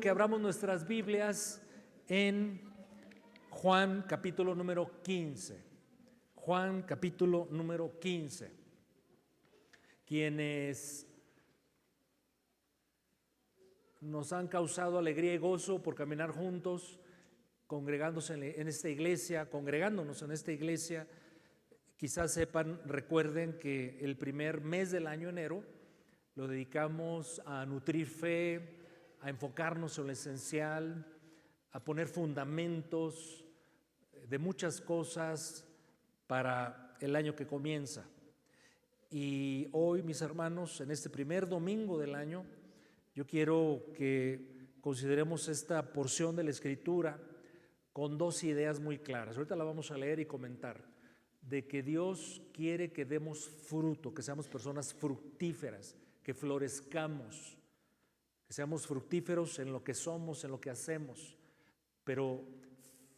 que abramos nuestras Biblias en Juan capítulo número 15. Juan capítulo número 15. Quienes nos han causado alegría y gozo por caminar juntos, congregándonos en esta iglesia, quizás sepan, recuerden que el primer mes del año, enero, lo dedicamos a nutrir fe, a enfocarnos en lo esencial, a poner fundamentos de muchas cosas para el año que comienza. Y hoy, mis hermanos, en este primer domingo del año, yo quiero que consideremos esta porción de la Escritura con dos ideas muy claras. Ahorita la vamos a leer y comentar, de que Dios quiere que demos fruto, que seamos personas fructíferas, que florezcamos, que seamos fructíferos en lo que somos, en lo que hacemos, pero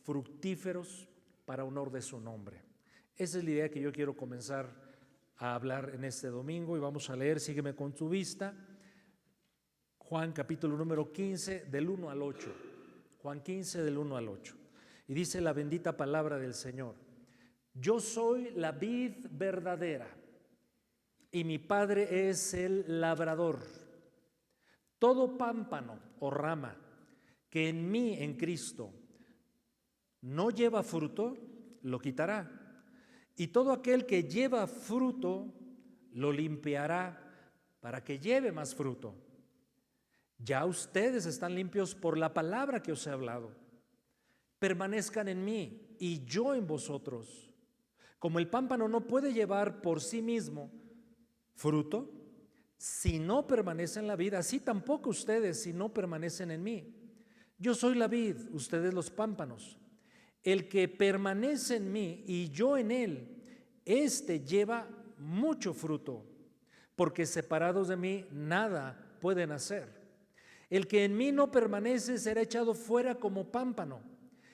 fructíferos para honor de su nombre. Esa es la idea que yo quiero comenzar a hablar en este domingo, y vamos a leer, sígueme con tu vista, Juan capítulo número 15 del 1 al 8. Juan 15 del 1 al 8. Y dice la bendita palabra del Señor: yo soy la vid verdadera y mi Padre es el labrador. Todo pámpano o rama que en mí, en Cristo, no lleva fruto, lo quitará. Y todo aquel que lleva fruto, lo limpiará para que lleve más fruto. Ya ustedes están limpios por la palabra que os he hablado. Permanezcan en mí y yo en vosotros. Como el pámpano no puede llevar por sí mismo fruto si no permanece en la vid, así tampoco ustedes si no permanecen en mí. Yo soy la vid, ustedes los pámpanos. El que permanece en mí y yo en él, éste lleva mucho fruto, porque separados de mí nada pueden hacer. El que en mí no permanece será echado fuera como pámpano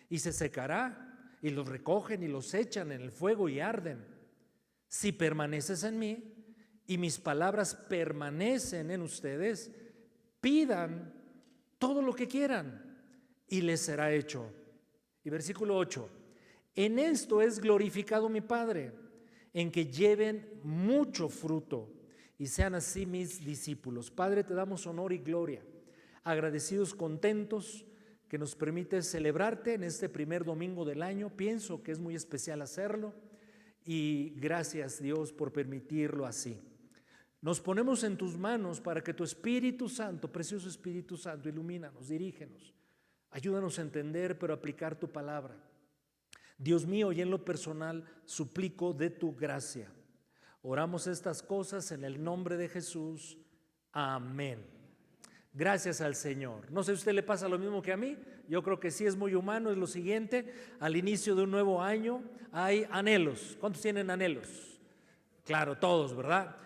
y se secará, y los recogen y los echan en el fuego y arden. Si permaneces en mí y mis palabras permanecen en ustedes, pidan todo lo que quieran y les será hecho. Y versículo 8: en esto es glorificado mi Padre, en que lleven mucho fruto y sean así mis discípulos. Padre, te damos honor y gloria, agradecidos, contentos que nos permites celebrarte en este primer domingo del año. Pienso que es muy especial hacerlo, y gracias, Dios, por permitirlo así. Nos ponemos en tus manos para que tu Espíritu Santo, precioso Espíritu Santo, ilumínanos, dirígenos, ayúdanos a entender, pero aplicar tu palabra. Dios mío, y en lo personal suplico de tu gracia. Oramos estas cosas en el nombre de Jesús. Amén. Gracias al Señor. No sé si a usted le pasa lo mismo que a mí. Yo creo que sí, es muy humano. Es lo siguiente: al inicio de un nuevo año hay anhelos. ¿Cuántos tienen anhelos? Claro, todos, ¿verdad?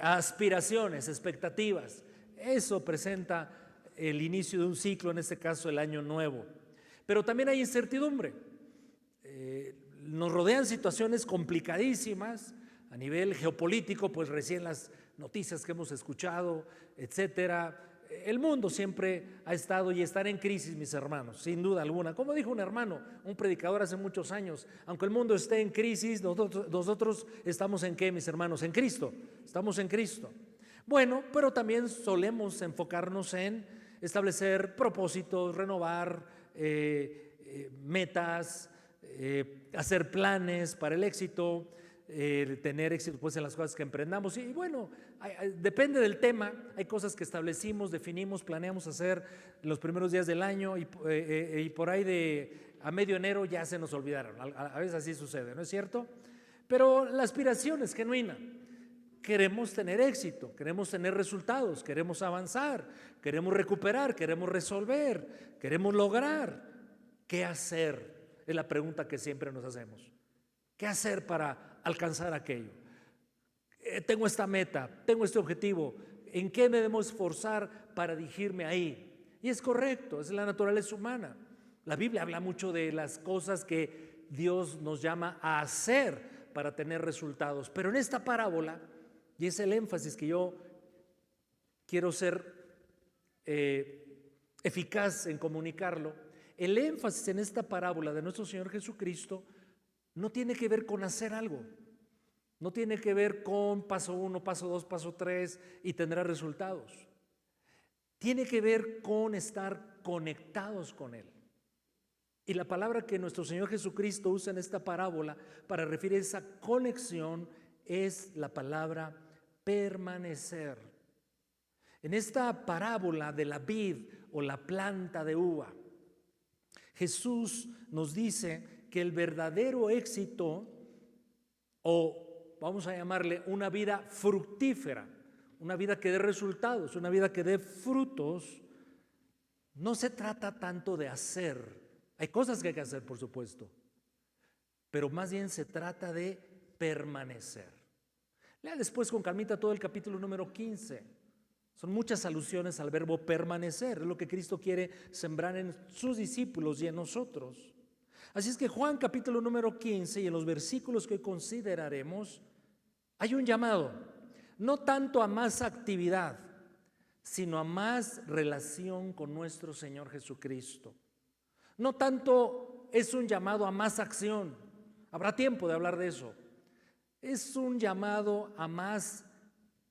Aspiraciones, expectativas. Eso presenta el inicio de un ciclo, en este caso el año nuevo. Pero también hay incertidumbre. Nos rodean situaciones complicadísimas a nivel geopolítico, pues recién las noticias que hemos escuchado, etcétera. El mundo siempre ha estado y estará en crisis, mis hermanos, sin duda alguna. Como dijo un hermano, un predicador hace muchos años: aunque el mundo esté en crisis, nosotros estamos ¿en qué, mis hermanos? En Cristo. Estamos en Cristo. Bueno, pero también solemos enfocarnos en establecer propósitos, renovar metas, hacer planes para el éxito, tener éxito pues en las cosas que emprendamos. Y bueno, depende del tema. Hay cosas que establecimos, definimos, planeamos hacer en los primeros días del año, y por ahí a medio enero ya se nos olvidaron. A veces así sucede, ¿no es cierto? Pero la aspiración es genuina. Queremos tener éxito, queremos tener resultados, queremos avanzar, queremos recuperar, queremos resolver, queremos lograr. ¿Qué hacer? Es la pregunta que siempre nos hacemos. ¿Qué hacer para alcanzar aquello? Tengo esta meta, tengo este objetivo. ¿En qué me debo esforzar para dirigirme ahí? Y es correcto, es la naturaleza humana. La Biblia habla mucho de las cosas que Dios nos llama a hacer para tener resultados. Pero en esta parábola, y es el énfasis que yo quiero ser eficaz en comunicarlo. El énfasis en esta parábola de nuestro Señor Jesucristo no tiene que ver con hacer algo, no tiene que ver con paso 1, paso 2, paso 3 y tendrá resultados. Tiene que ver con estar conectados con Él. Y la palabra que nuestro Señor Jesucristo usa en esta parábola para referir a esa conexión es la palabra permanecer. En esta parábola de la vid o la planta de uva, Jesús nos dice que el verdadero éxito, o vamos a llamarle una vida fructífera, una vida que dé resultados, una vida que dé frutos, no se trata tanto de hacer. Hay cosas que hay que hacer, por supuesto, pero más bien se trata de permanecer. Lea después con calmita todo el capítulo número 15. Son muchas alusiones al verbo permanecer, es lo que Cristo quiere sembrar en sus discípulos y en nosotros. Así es que Juan capítulo número 15 y en los versículos que hoy consideraremos, hay un llamado, no tanto a más actividad, sino a más relación con nuestro Señor Jesucristo. No tanto es un llamado a más acción, habrá tiempo de hablar de eso. Es un llamado a más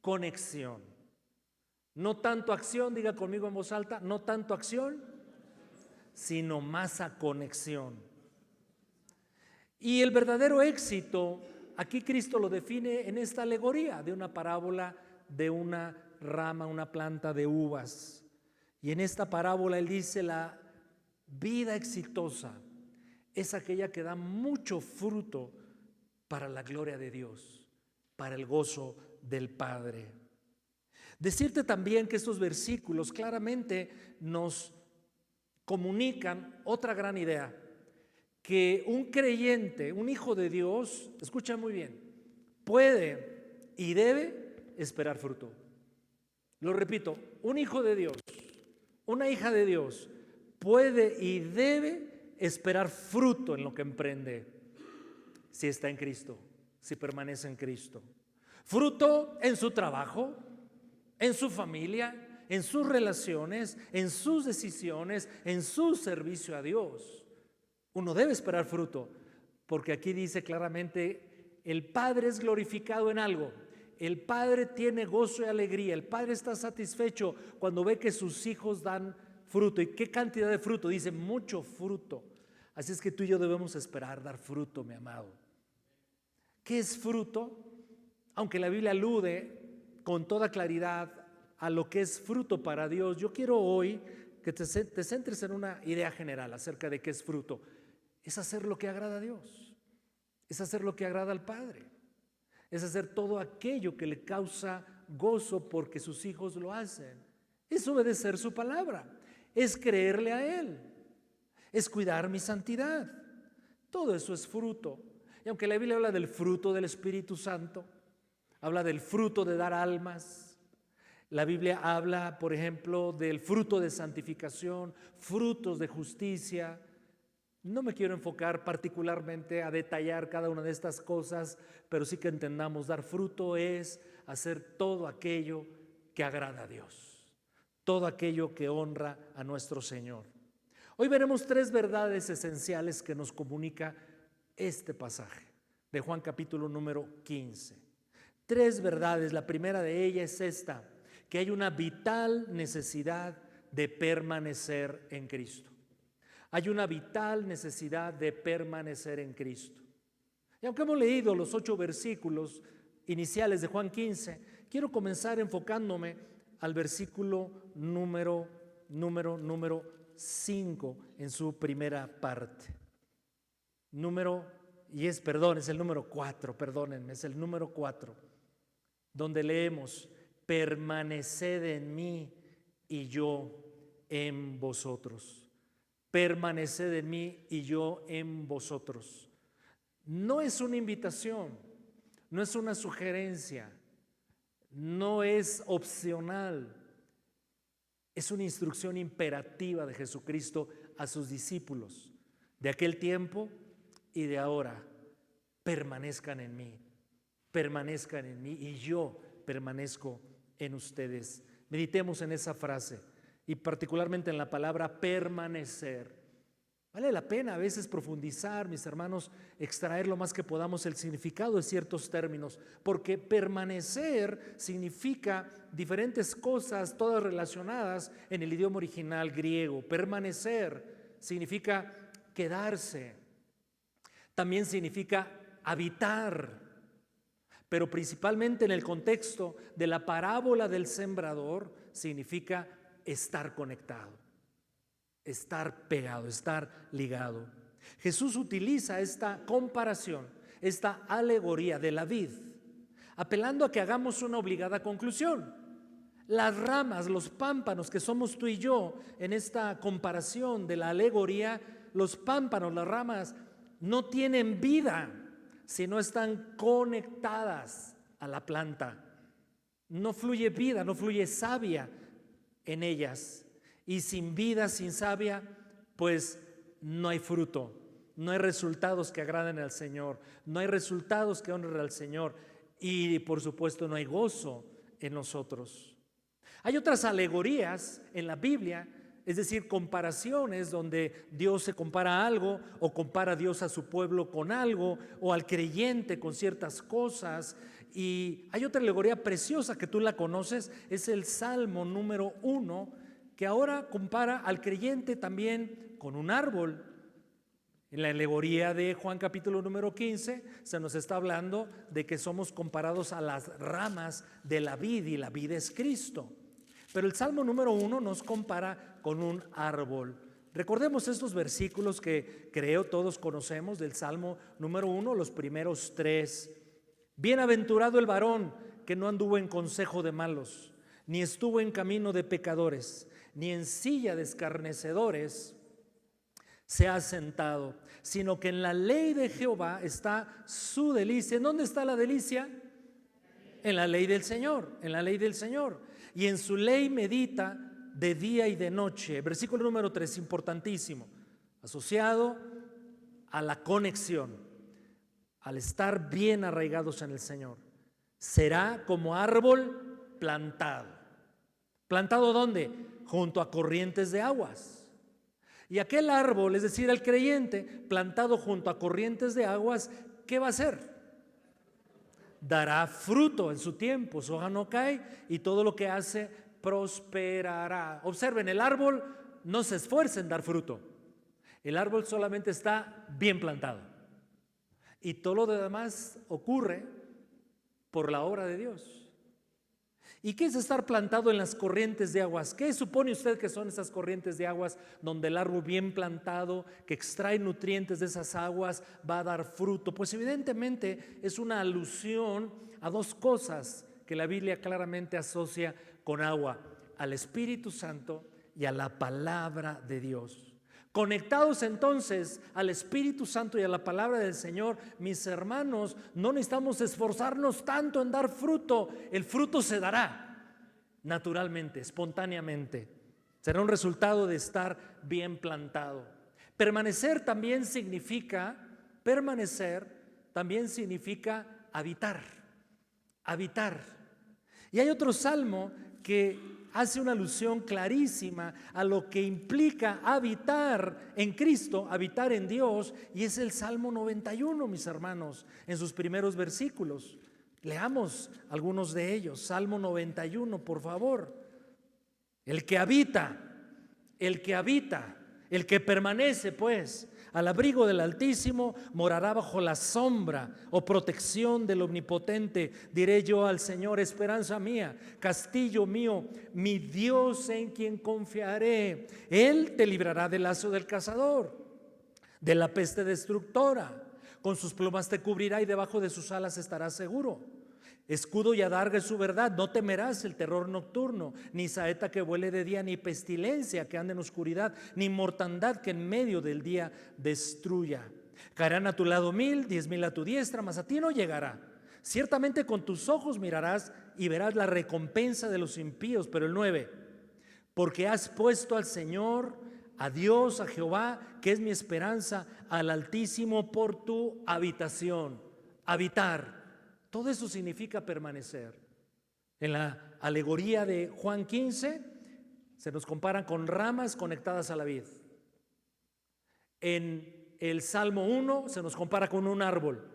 conexión. No tanto acción, diga conmigo en voz alta, no tanto acción, sino más a conexión. Y el verdadero éxito, aquí Cristo lo define en esta alegoría de una parábola de una rama, una planta de uvas. Y en esta parábola Él dice la vida exitosa es aquella que da mucho fruto para la gloria de Dios, para el gozo del Padre. Decirte también que estos versículos claramente nos comunican otra gran idea, que un creyente, un hijo de Dios, escucha muy bien, puede y debe esperar fruto. Lo repito, un hijo de Dios, una hija de Dios, puede y debe esperar fruto en lo que emprende, si está en Cristo, si permanece en Cristo. Fruto en su trabajo, en su familia, en sus relaciones, en sus decisiones, en su servicio a Dios. Uno debe esperar fruto, porque aquí dice claramente, el Padre es glorificado en algo. El Padre tiene gozo y alegría. El Padre está satisfecho cuando ve que sus hijos dan fruto. ¿Y qué cantidad de fruto? Dice mucho fruto. Así es que tú y yo debemos esperar dar fruto, mi amado. ¿Qué es fruto? Aunque la Biblia alude con toda claridad a lo que es fruto para Dios, yo quiero hoy que te centres en una idea general acerca de qué es fruto. Es hacer lo que agrada a Dios, es hacer lo que agrada al Padre, es hacer todo aquello que le causa gozo porque sus hijos lo hacen, es obedecer su palabra, es creerle a Él, es cuidar mi santidad. Todo eso es fruto. Y aunque la Biblia habla del fruto del Espíritu Santo, habla del fruto de dar almas, la Biblia habla, por ejemplo, del fruto de santificación, frutos de justicia. No me quiero enfocar particularmente a detallar cada una de estas cosas, pero sí que entendamos, dar fruto es hacer todo aquello que agrada a Dios, todo aquello que honra a nuestro Señor. Hoy veremos tres verdades esenciales que nos comunica este pasaje de Juan capítulo número 15. Tres verdades. La primera de ellas es esta, que hay una vital necesidad de permanecer en Cristo. Hay una vital necesidad de permanecer en Cristo. Y aunque hemos leído los 8 versículos iniciales de Juan 15, quiero comenzar enfocándome al versículo número 5 en su primera parte. Es el número 4, perdónenme, es el número 4, donde leemos, permaneced en mí y yo en vosotros. Permaneced en mí y yo en vosotros. No es una invitación, no es una sugerencia, no es opcional. Es una instrucción imperativa de Jesucristo a sus discípulos de aquel tiempo y de ahora. Permanezcan en mí y yo permanezco en ustedes. Meditemos en esa frase. y particularmente en la palabra permanecer. Vale la pena a veces profundizar, mis hermanos, extraer lo más que podamos el significado de ciertos términos, porque permanecer significa diferentes cosas, todas relacionadas en el idioma original griego. Permanecer significa quedarse, también significa habitar, pero principalmente en el contexto de la parábola del sembrador significa estar conectado, estar pegado, estar ligado. Jesús utiliza esta comparación, esta alegoría de la vid, apelando a que hagamos una obligada conclusión. Las ramas, los pámpanos que somos tú y yo en esta comparación de la alegoría, los pámpanos, las ramas, no tienen vida si no están conectadas a la planta. No fluye vida, no fluye savia en ellas. Y sin vida, sin savia, pues no hay fruto, no hay resultados que agraden al Señor, no hay resultados que honren al Señor y por supuesto no hay gozo en nosotros. Hay otras alegorías en la Biblia, es decir, comparaciones donde Dios se compara a algo o compara a Dios a su pueblo con algo o al creyente con ciertas cosas. Y hay otra alegoría preciosa que tú la conoces, es el Salmo número 1, que ahora compara al creyente también con un árbol. En la alegoría de Juan capítulo número 15 se nos está hablando de que somos comparados a las ramas de la vid y la vid es Cristo. Pero el Salmo número 1 nos compara con un árbol. Recordemos estos versículos que creo todos conocemos del Salmo número 1, los primeros 3. Bienaventurado el varón que no anduvo en consejo de malos, ni estuvo en camino de pecadores, ni en silla de escarnecedores se ha sentado, sino que en la ley de Jehová está su delicia. ¿En dónde está la delicia? En la ley del Señor, en la ley del Señor. Y en su ley medita de día y de noche. Versículo número 3, importantísimo, asociado a la conexión, al estar bien arraigados en el Señor. Será como árbol plantado. ¿Plantado dónde? Junto a corrientes de aguas. Y aquel árbol, es decir, el creyente, plantado junto a corrientes de aguas, ¿qué va a hacer? Dará fruto en su tiempo, su hoja no cae y todo lo que hace prosperará. Observen, el árbol no se esfuerza en dar fruto. El árbol solamente está bien plantado. Y todo lo demás ocurre por la obra de Dios. ¿Y qué es estar plantado en las corrientes de aguas? ¿Qué supone usted que son esas corrientes de aguas donde el árbol bien plantado, que extrae nutrientes de esas aguas, va a dar fruto? Pues evidentemente es una alusión a dos cosas que la Biblia claramente asocia con agua: al Espíritu Santo y a la palabra de Dios. Conectados entonces al Espíritu Santo y a la palabra del Señor, mis hermanos, no necesitamos esforzarnos tanto en dar fruto. El fruto se dará naturalmente, espontáneamente. Será un resultado de estar bien plantado. Permanecer también significa habitar, habitar. Y hay otro salmo que hace una alusión clarísima a lo que implica habitar en Cristo, habitar en Dios, y es el Salmo 91, mis hermanos, en sus primeros versículos. Leamos algunos de ellos. Salmo 91, por favor. El que habita, el que permanece, pues, al abrigo del Altísimo, morará bajo la sombra o protección del Omnipotente. Diré yo al Señor: esperanza mía, castillo mío, mi Dios en quien confiaré. Él te librará del lazo del cazador, de la peste destructora. Con sus plumas te cubrirá y debajo de sus alas estarás seguro. Escudo y adarga es su verdad. No temerás el terror nocturno, ni saeta que vuele de día, ni pestilencia que ande en oscuridad, ni mortandad que en medio del día destruya. Caerán a tu lado 1000, 10,000 a tu diestra, mas a ti no llegará. Ciertamente con tus ojos mirarás y verás la recompensa de los impíos. Pero el 9, porque has puesto al Señor, a Dios, a Jehová, que es mi esperanza, al Altísimo por tu habitación. Habitar. Todo eso significa permanecer. En la alegoría de Juan 15, Se nos compara con ramas conectadas a la vid. En el Salmo 1 se nos compara con un árbol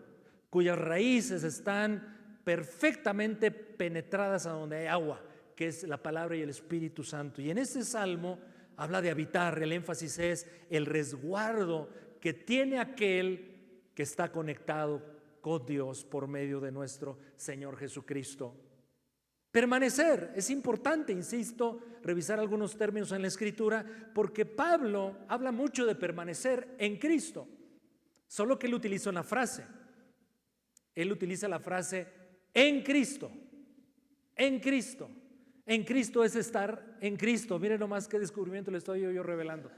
cuyas raíces están perfectamente penetradas a donde hay agua, que es la palabra y el Espíritu Santo. Y en este salmo habla de habitar, el énfasis es el resguardo que tiene aquel que está conectado con Dios por medio de nuestro Señor Jesucristo. Permanecer, es importante, insisto, revisar algunos términos en la Escritura, porque Pablo habla mucho de permanecer en Cristo, solo que él utiliza una frase. Él utiliza la frase en Cristo, en Cristo. En Cristo es estar en Cristo. Miren nomás qué descubrimiento le estoy yo revelando.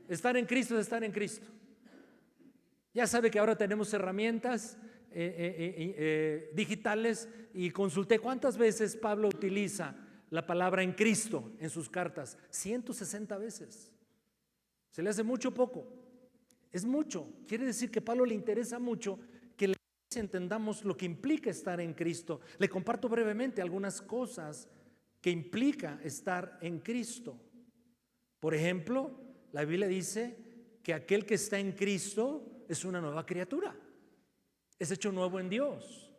Estar en Cristo es estar en Cristo. Ya sabe que ahora tenemos herramientas digitales y consulté cuántas veces Pablo utiliza la palabra en Cristo en sus cartas. 160 veces. ¿Se le hace mucho o poco? Es mucho. Quiere decir que a Pablo le interesa mucho que la iglesia entendamos lo que implica estar en Cristo. Le comparto brevemente algunas cosas que implica estar en Cristo. Por ejemplo, la Biblia dice que aquel que está en Cristo es una nueva criatura, es hecho nuevo en Dios.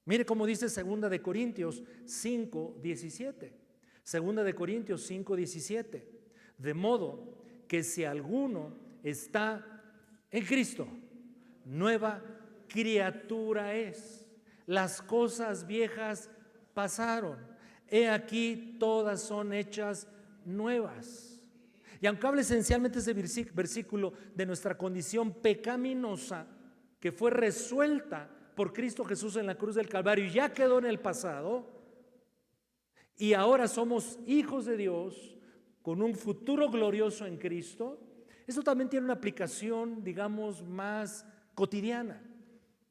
Mire cómo dice 2 de Corintios 5:17. 2 de Corintios 5:17. De modo que si alguno está en Cristo, nueva criatura es. Las cosas viejas pasaron. He aquí todas son hechas nuevas. Y aunque habla esencialmente ese versículo de nuestra condición pecaminosa que fue resuelta por Cristo Jesús en la cruz del Calvario y ya quedó en el pasado, y ahora somos hijos de Dios con un futuro glorioso en Cristo, eso también tiene una aplicación, digamos, más cotidiana,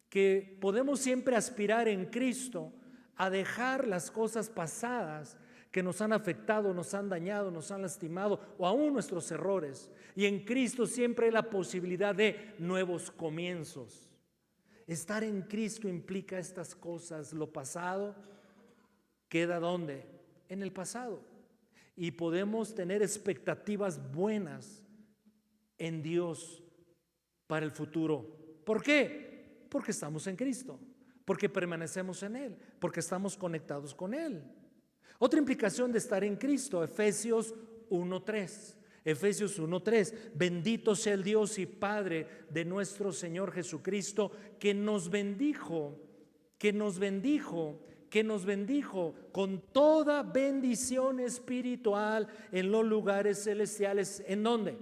que podemos siempre aspirar en Cristo a dejar las cosas pasadas que nos han afectado, nos han dañado, nos han lastimado, o aún nuestros errores. Y en Cristo siempre hay la posibilidad de nuevos comienzos. Estar en Cristo implica estas cosas. Lo pasado queda ¿dónde? En el pasado. Y podemos tener expectativas buenas en Dios para el futuro. ¿Por qué? Porque estamos en Cristo, porque permanecemos en Él, porque estamos conectados con Él. Otra implicación de estar en Cristo, Efesios 1:3. Efesios 1:3. Bendito sea el Dios y Padre de nuestro Señor Jesucristo, que nos bendijo con toda bendición espiritual en los lugares celestiales. ¿En dónde?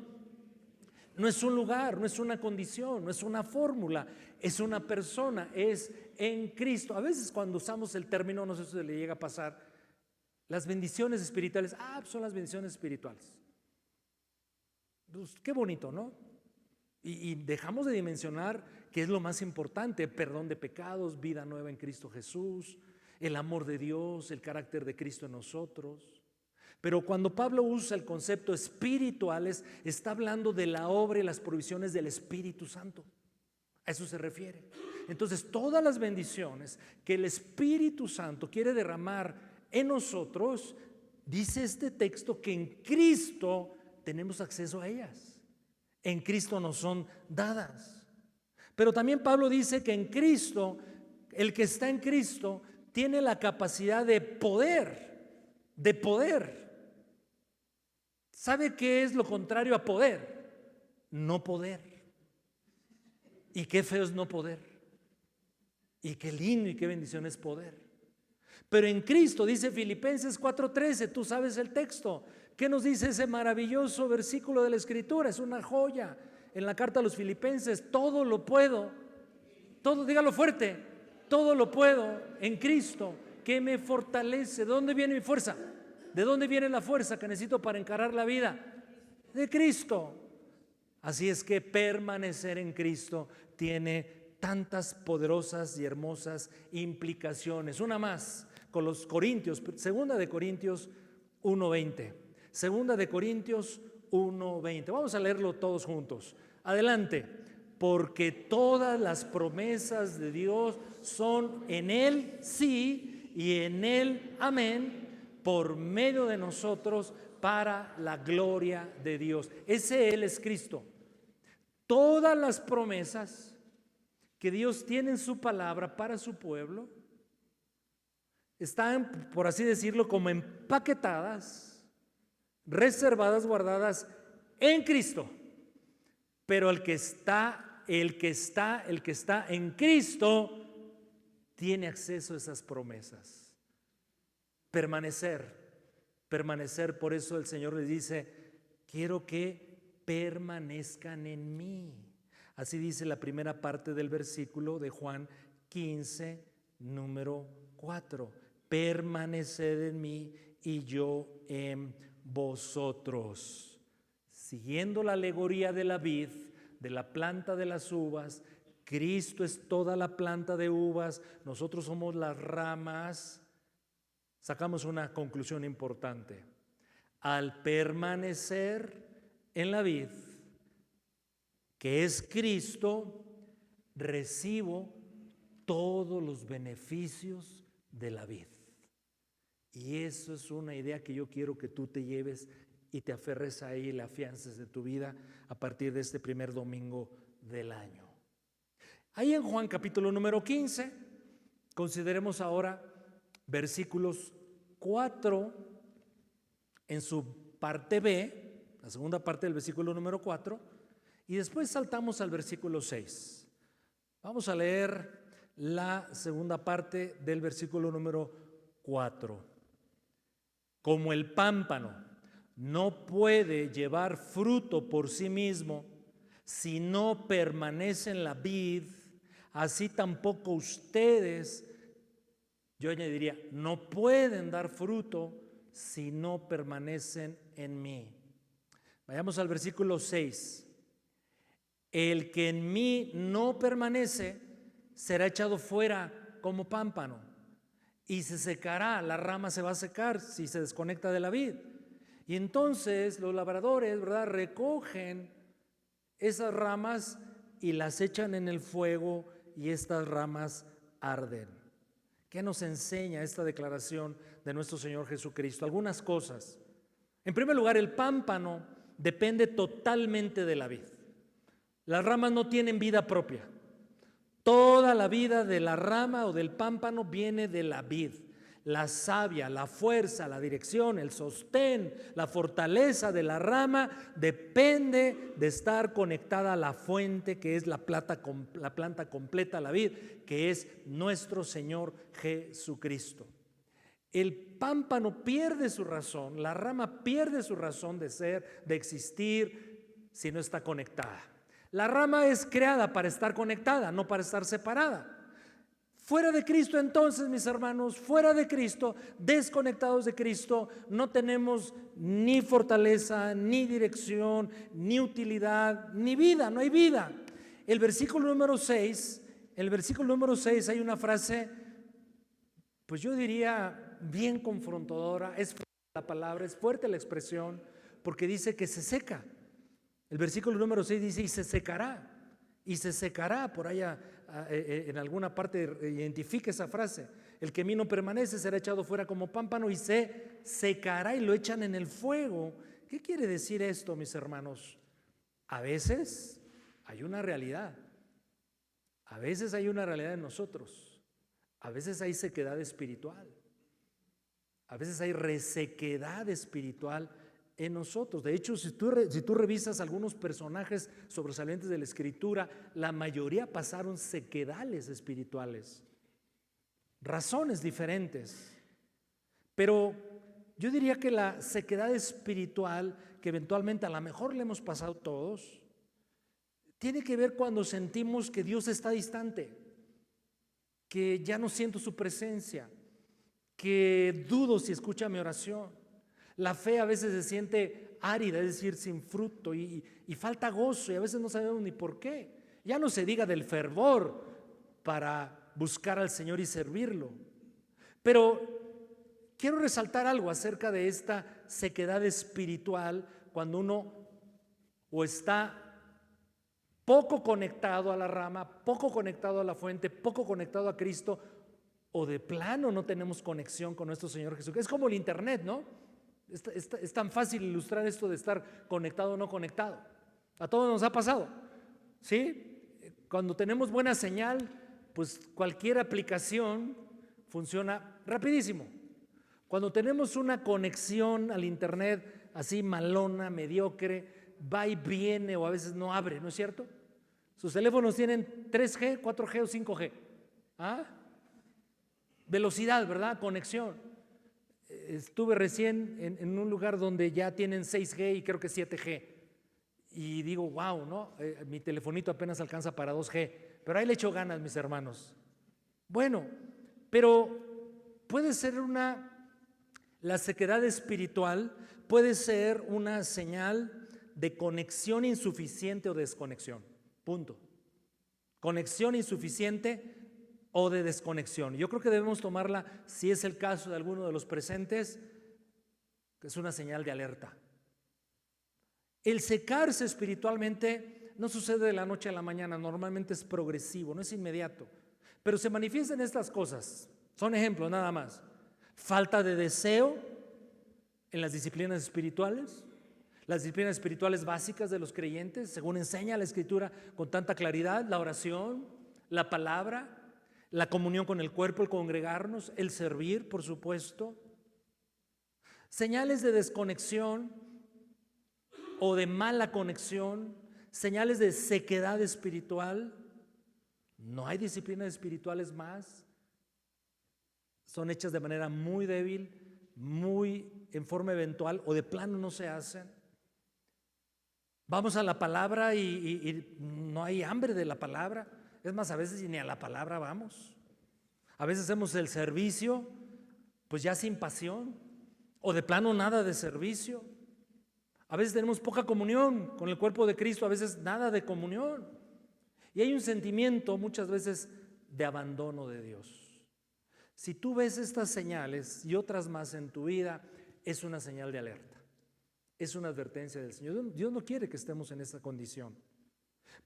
No es un lugar, no es una condición, no es una fórmula, es una persona, es en Cristo. A veces cuando usamos el término, no sé si se le llega a pasar, las bendiciones espirituales, son las bendiciones espirituales. Pues, qué bonito, ¿no? Y dejamos de dimensionar que es lo más importante: perdón de pecados, vida nueva en Cristo Jesús, el amor de Dios, el carácter de Cristo en nosotros. Pero cuando Pablo usa el concepto espirituales, está hablando de la obra y las provisiones del Espíritu Santo. A eso se refiere. Entonces, todas las bendiciones que el Espíritu Santo quiere derramar en nosotros, dice este texto que en Cristo tenemos acceso a ellas. En Cristo nos son dadas. Pero también Pablo dice que en Cristo, el que está en Cristo, tiene la capacidad de poder. ¿Sabe qué es lo contrario a poder? No poder. Y qué feo es no poder. Y qué lindo y qué bendición es poder. Pero en Cristo, dice Filipenses 4:13, tú sabes el texto. ¿Qué nos dice ese maravilloso versículo de la Escritura? Es una joya. En la carta a los Filipenses, todo lo puedo, todo, dígalo fuerte, todo lo puedo en Cristo que me fortalece. ¿De dónde viene mi fuerza? ¿De dónde viene la fuerza que necesito para encarar la vida? De Cristo. Así es que permanecer en Cristo tiene tantas poderosas y hermosas implicaciones. Una más con los Corintios, 2 de Corintios 1:20. 2 de Corintios 1:20. Vamos a leerlo todos juntos. Adelante. Porque todas las promesas de Dios son en Él sí y en Él amén, por medio de nosotros, para la gloria de Dios. Ese Él es Cristo. Todas las promesas que Dios tiene en su palabra para su pueblo están, por así decirlo, como empaquetadas, reservadas, guardadas en Cristo. Pero el que está en Cristo tiene acceso a esas promesas. Permanecer. Por eso el Señor le dice: quiero que permanezcan en mí. Así dice la primera parte del versículo de Juan 15, número 4. Permaneced en mí y yo en vosotros. Siguiendo la alegoría de la vid, de la planta de las uvas, Cristo es toda la planta de uvas, nosotros somos las ramas. Sacamos una conclusión importante. Al permanecer en la vid, que es Cristo, recibo todos los beneficios de la vid. Y eso es una idea que yo quiero que tú te lleves y te aferres a ella y la afiances de tu vida a partir de este primer domingo del año. Ahí en Juan capítulo número 15, consideremos ahora versículos 4 en su parte B, la segunda parte del versículo número 4, y después saltamos al versículo 6. Vamos a leer la segunda parte del versículo número 4. Como el pámpano no puede llevar fruto por sí mismo si no permanece en la vid, así tampoco ustedes, yo añadiría, no pueden dar fruto si no permanecen en mí. Vayamos al versículo 6. El que en mí no permanece será echado fuera como pámpano y se secará, la rama se va a secar si se desconecta de la vid. Y entonces los labradores, ¿verdad?, recogen esas ramas y las echan en el fuego y estas ramas arden. ¿Qué nos enseña esta declaración de nuestro Señor Jesucristo? Algunas cosas. En primer lugar, el pámpano depende totalmente de la vid. Las ramas no tienen vida propia. Toda la vida de la rama o del pámpano viene de la vid. La savia, la fuerza, la dirección, el sostén, la fortaleza de la rama depende de estar conectada a la fuente, que es la planta completa, la vid, que es nuestro Señor Jesucristo. El pámpano pierde su razón, la rama pierde su razón de ser, de existir, si no está conectada. La rama es creada para estar conectada, no para estar separada. Fuera de Cristo, entonces, mis hermanos, fuera de Cristo, desconectados de Cristo, no tenemos ni fortaleza, ni dirección, ni utilidad, ni vida, no hay vida. El versículo número 6 hay una frase, pues yo diría bien confrontadora, es fuerte la palabra, es fuerte la expresión, porque dice que se seca. El versículo número 6 dice: y se secará, por allá en alguna parte identifica esa frase. El que en mí no permanece será echado fuera como pámpano y se secará, y lo echan en el fuego. ¿Qué quiere decir esto, mis hermanos? A veces hay una realidad. A veces hay una realidad en nosotros. A veces hay sequedad espiritual. A veces hay resequedad espiritual en nosotros. De hecho, si tú revisas algunos personajes sobresalientes de la Escritura, la mayoría pasaron sequedales espirituales, razones diferentes. Pero yo diría que la sequedad espiritual, que eventualmente a lo mejor le hemos pasado todos, tiene que ver cuando sentimos que Dios está distante, que ya no siento su presencia, que dudo si escucha mi oración. La fe a veces se siente árida, es decir, sin fruto, y falta gozo, y a veces no sabemos ni por qué. Ya no se diga del fervor para buscar al Señor y servirlo. Pero quiero resaltar algo acerca de esta sequedad espiritual cuando uno o está poco conectado a la rama, poco conectado a la fuente, poco conectado a Cristo, o de plano no tenemos conexión con nuestro Señor Jesucristo. Es como el internet, ¿no? Es tan fácil ilustrar esto de estar conectado o no conectado. A todos nos ha pasado, ¿sí? Cuando tenemos buena señal, pues cualquier aplicación funciona rapidísimo. Cuando tenemos una conexión al internet así malona, mediocre, va y viene o a veces no abre, ¿no es cierto? Sus teléfonos tienen 3G, 4G o 5G. ¿Ah? Velocidad, ¿verdad? Conexión. Estuve recién en un lugar donde ya tienen 6G y creo que 7G. Y digo, wow, ¿no? Mi telefonito apenas alcanza para 2G. Pero ahí le echo ganas, mis hermanos. Bueno, pero puede ser la sequedad espiritual puede ser una señal de conexión insuficiente o desconexión. Punto. Conexión insuficiente o de desconexión. Yo creo que debemos tomarla, si es el caso de alguno de los presentes, que es una señal de alerta. El secarse espiritualmente no sucede de la noche a la mañana, normalmente es progresivo, no es inmediato, pero se manifiestan estas cosas. Son ejemplos nada más. Falta de deseo en las disciplinas espirituales, las disciplinas espirituales básicas de los creyentes, según enseña la Escritura con tanta claridad, la oración, la palabra, la comunión con el cuerpo, el congregarnos, el servir, por supuesto. Señales de desconexión o de mala conexión, señales de sequedad espiritual. No hay disciplinas espirituales más. Son hechas de manera muy débil, muy en forma eventual o de plano no se hacen. Vamos a la palabra y no hay hambre de la palabra. Es más, a veces ni a la palabra vamos. A veces hacemos el servicio, pues ya sin pasión, o de plano nada de servicio. A veces tenemos poca comunión con el cuerpo de Cristo, a veces nada de comunión. Y hay un sentimiento muchas veces de abandono de Dios. Si tú ves estas señales y otras más en tu vida, es una señal de alerta. Es una advertencia del Señor. Dios no quiere que estemos en esta condición.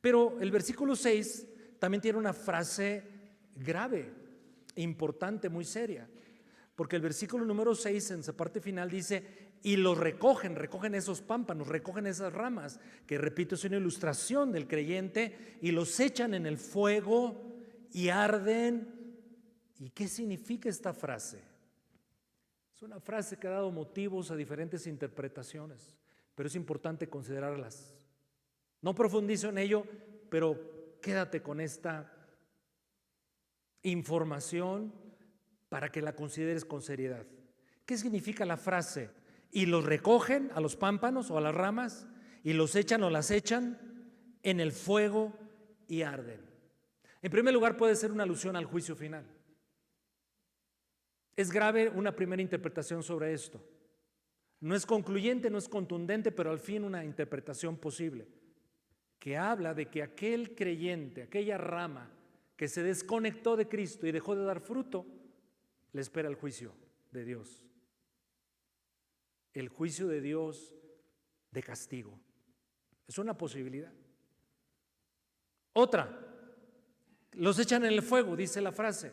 Pero el versículo 6 también tiene una frase grave, importante, muy seria. Porque el versículo número 6 en su parte final dice, y los recogen esos pámpanos, recogen esas ramas, que repito es una ilustración del creyente, y los echan en el fuego y arden. ¿Y qué significa esta frase? Es una frase que ha dado motivos a diferentes interpretaciones, pero es importante considerarlas. No profundizo en ello, pero quédate con esta información para que la consideres con seriedad. ¿Qué significa la frase? Y los recogen a los pámpanos o a las ramas y los echan o las echan en el fuego y arden. En primer lugar, puede ser una alusión al juicio final. Es grave una primera interpretación sobre esto. No es concluyente, no es contundente, pero al fin una interpretación posible, que habla de que aquel creyente, aquella rama que se desconectó de Cristo y dejó de dar fruto, le espera el juicio de Dios. El juicio de Dios de castigo. Es una posibilidad. Otra, los echan en el fuego, dice la frase.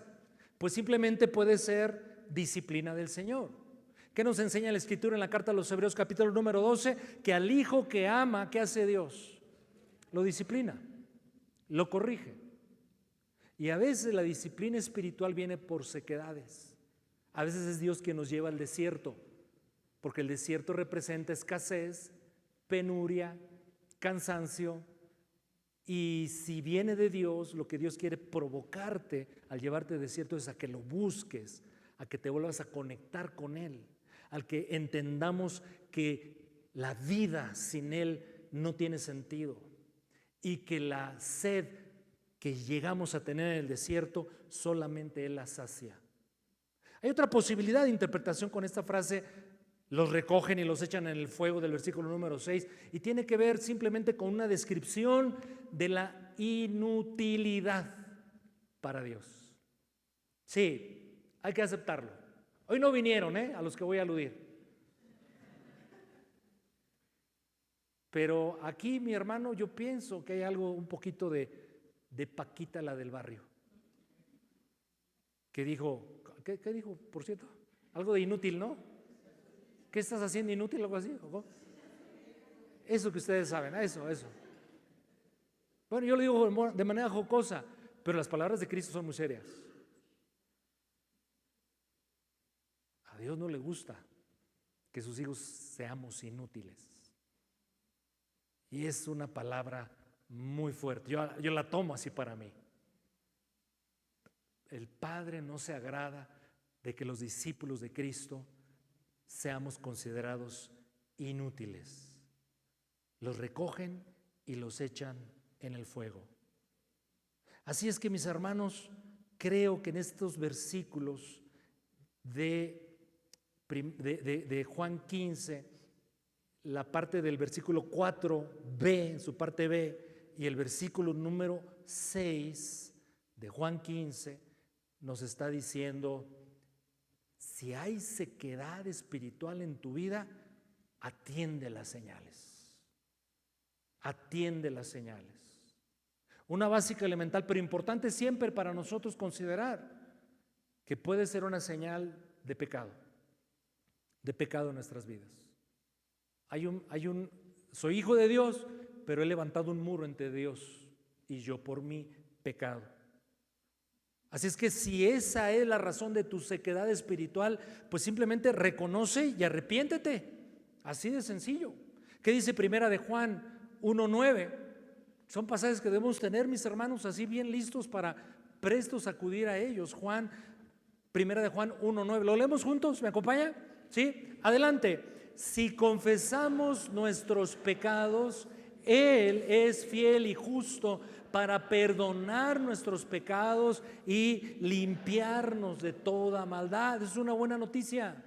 Pues simplemente puede ser disciplina del Señor. ¿Qué nos enseña la Escritura en la carta a los Hebreos capítulo número 12? Que al hijo que ama, ¿qué hace Dios? Lo disciplina, lo corrige. Y a veces la disciplina espiritual viene por sequedades. A veces es Dios quien nos lleva al desierto, porque el desierto representa escasez, penuria, cansancio. Y si viene de Dios, lo que Dios quiere provocarte al llevarte al desierto es a que lo busques, a que te vuelvas a conectar con Él, al que entendamos que la vida sin Él no tiene sentido y que la sed que llegamos a tener en el desierto solamente Él la sacia. Hay otra posibilidad de interpretación con esta frase, los recogen y los echan en el fuego del versículo número 6, y tiene que ver simplemente con una descripción de la inutilidad para Dios. Sí, hay que aceptarlo. Hoy no vinieron, a los que voy a aludir. Pero aquí, mi hermano, yo pienso que hay algo un poquito de Paquita, la del barrio, que dijo, ¿qué dijo, por cierto? Algo de inútil, ¿no? ¿Qué estás haciendo inútil o algo así? Eso que ustedes saben, eso. Bueno, yo lo digo de manera jocosa, pero las palabras de Cristo son muy serias. A Dios no le gusta que sus hijos seamos inútiles. Y es una palabra muy fuerte. Yo la tomo así para mí. El Padre no se agrada de que los discípulos de Cristo seamos considerados inútiles. Los recogen y los echan en el fuego. Así es que, mis hermanos, creo que en estos versículos de Juan 15, la parte del versículo 4b, en su parte B, y el versículo número 6 de Juan 15, nos está diciendo: si hay sequedad espiritual en tu vida, atiende las señales. Atiende las señales. Una básica elemental, pero importante siempre para nosotros considerar que puede ser una señal de pecado en nuestras vidas. Soy hijo de Dios, pero he levantado un muro entre Dios y yo por mi pecado. Así es que si esa es la razón de tu sequedad espiritual, pues simplemente reconoce y arrepiéntete. Así de sencillo. ¿Qué dice Primera de Juan 1:9? Son pasajes que debemos tener, mis hermanos, así bien listos para prestos a acudir a ellos. Primera de Juan 1:9. ¿Lo leemos juntos? ¿Me acompaña? ¿Sí? Adelante. Si confesamos nuestros pecados, Él es fiel y justo para perdonar nuestros pecados y limpiarnos de toda maldad. Es una buena noticia,